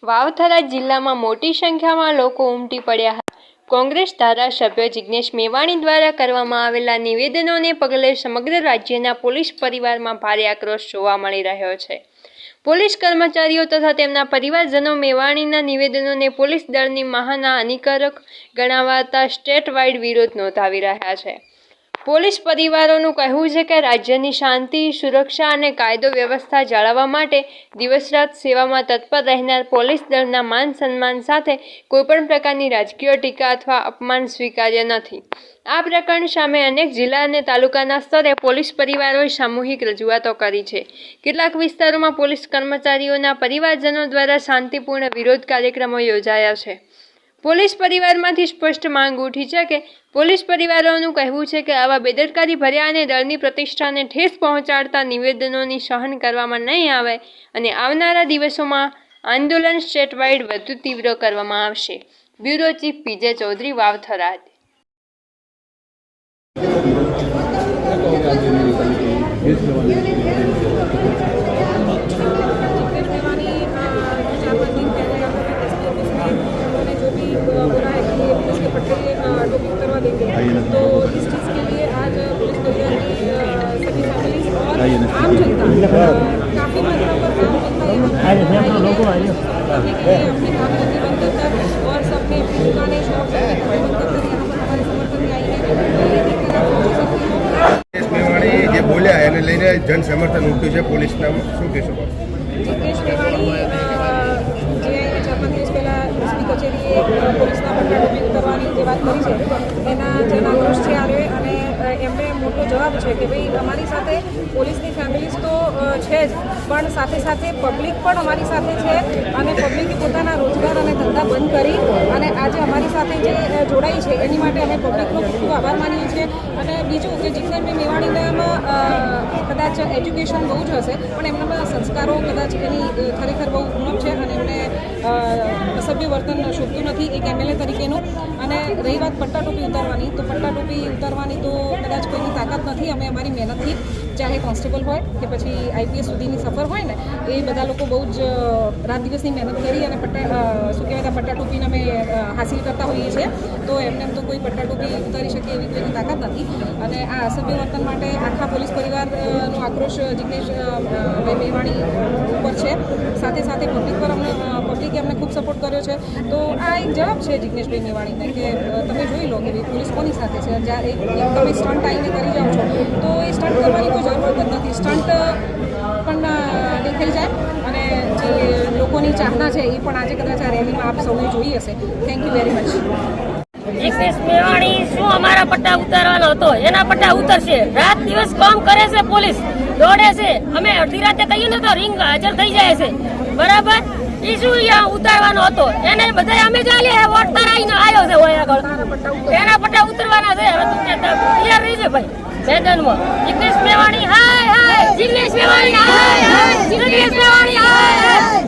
વાવથરા જિલ્લામાં મોટી સંખ્યામાં લોકો ઉમટી પડ્યા હતા। કોંગ્રેસ ધારાસભ્ય જિગ્નેશ મેવાણી દ્વારા કરવામાં આવેલા નિવેદનોને પગલે સમગ્ર રાજ્યના પોલીસ પરિવારમાં ભારે આક્રોશ જોવા મળી રહ્યો છે। પોલીસ કર્મચારીઓ તથા તેમના પરિવારજનો મેવાણીના નિવેદનોને પોલીસ દળની મહાના હાનિકારક ગણાવતા સ્ટેટ વાઇડ વિરોધ નોંધાવી રહ્યા છે। પોલીસ પરિવારોનું કહેવું છે કે રાજ્યની શાંતિ, સુરક્ષા અને કાયદો વ્યવસ્થા જાળવવા માટે દિવસ-રાત સેવામાં તત્પર રહેનાર પોલીસ દળના માન સન્માન સાથે કોઈપણ પ્રકારની રાજકીય ટીકા અથવા અપમાન સ્વીકાર્ય નથી। આ પ્રકરણ સામે અનેક જિલ્લા અને તાલુકાના સ્તરે પોલીસ પરિવારોએ સામૂહિક રજૂઆતો કરી છે। કેટલાક વિસ્તારોમાં પોલીસ કર્મચારીઓના પરિવારજનો દ્વારા શાંતિપૂર્ણ વિરોધ કાર્યક્રમો યોજાયા છે। પોલીસ પરિવારમાંથી સ્પષ્ટ માંગ ઉઠી છે કે પોલીસ પરિવારોનું કહેવું છે કે આવા બેદરકારી ભર્યા અને દળની પ્રતિષ્ઠાને ઠેસ પહોંચાડતા નિવેદનોની સહન કરવામાં નહીં આવે અને આવનારા દિવસોમાં આંદોલન સ્ટેટ વાઇડ વધુ તીવ્ર કરવામાં આવશે। Bureau chief PJ Chaudhary, વાવથરા। टोपी उतरवा देंगे तो इस चीज़ के लिए आज पुलिस परिवार की सभी फैमिलीज और आम जनता काफ़ी मात्रा पर आम जनता अपनी काम धंधे बंद कर और सबने अपनी दुकानें शॉप बंद कर यहाँ पर हमारे समर्थन में आई है। मेवाणी જે બોલ્યા એને લઈને જન સમર્થન ઉઠ્યું છે પોલીસના, શું કહેશો? જિગ્નેશ મેવાણી જે 4-5 દિવસ પહેલાં એસપી કચેરીએ પોલીસના પટ્ટા ટોપી ઉતરવાની જે વાત કરી છે એના જન આક્રોશ છે આવે અને એમને મોટો જવાબ છે કે ભાઈ અમારી સાથે પોલીસની ફેમિલીઝ તો છે જ, પણ સાથે સાથે પબ્લિક પણ અમારી સાથે છે અને પબ્લિકે પોતાના રોજગાર અને ધંધા બંધ કરી અને આજે અમારી સાથે જે જોડાઈ છે એની માટે અમે પબ્લિકનો ખૂબ ખૂબ આભાર માનીએ છીએ। અને બીજું કે જિગ્નેશભાઈ મેવાણીનામાં કદાચ એજ્યુકેશન બહુ જ હશે પણ એમનામાં સંસ્કારો કદાચ એની ખરેખર બહુ ઉણપ છે અને એમને અસભ્ય વર્તન શોભતું નથી એક એમએલએ તરીકેનું। અને રહી વાત પટ્ટા ટોપી ઉતારવાની, તો પટ્ટા ટોપી ઉતારવાની તો કદાચ કોઈની તાકાત નથી। અમે અમારી મહેનતથી ચાહે કોન્સ્ટેબલ હોય કે પછી આઈપીએસ સુધીની સફર હોય ને એ બધા લોકો બહુ જ રાત દિવસની મહેનત કરી અને પટ્ટા ટોપીને અમે હાસિલ કરતા હોઈએ છીએ। તો એમને એમ તો કોઈ પટ્ટા ટોપી ઉતારી શકે એવી કોઈની તાકાત નથી અને આ અસભ્ય વર્તન માટે આખા પોલીસ પરિવારનો આક્રોશ જિગ્નેશ મેવાણી ઉપર છે। સાથે સાથે પબ્લિકે અમને ખૂબ સપોર્ટ કર્યો છે। તો આ એક જવાબ છે જિગ્નેશભાઈ મેવાણીને કે તમે જોઈ લો કે ભાઈ પોલીસ કોની સાથે છે। જ્યારે તમે સ્ટન્ટ આવીને કરી જાઓ છો તો એ સ્ટન્ટ કરવાની કોઈ જરૂરત જ નથી, સ્ટન્ટ પણ દેખાઈ જાય અને જે લોકોની ચાહના છે એ પણ આજે કદાચ આ રેલીમાં આપ સૌએ જોઈ હશે। Thank you very much. Jignesh Mevani શું અમારા પટ્ટા ઉતારવાનો હતો? એના પટ્ટા ઉતરશે। રાત દિવસ કામ કરે છે, પોલીસ દોડે છે, અમે અડધી રાતે કહીએ ને તો રિંગ હાજર થઈ જાય છે, બરાબર? એ શું અહીંયા ઉતારવાનો હતો? એને બધા અમે ચાલે વોટ તરાઈને આવ્યો છે હોય આગળ, એના પટ્ટા ઉતરવાના છે। હવે તું તૈયાર રહી છે ભાઈ મેદાનમાં। જિગ્નેશ મેવાણી હાય હાય, જિગ્નેશ મેવાણી હાય હાય, જિગ્નેશ મેવાણી હાય હાય।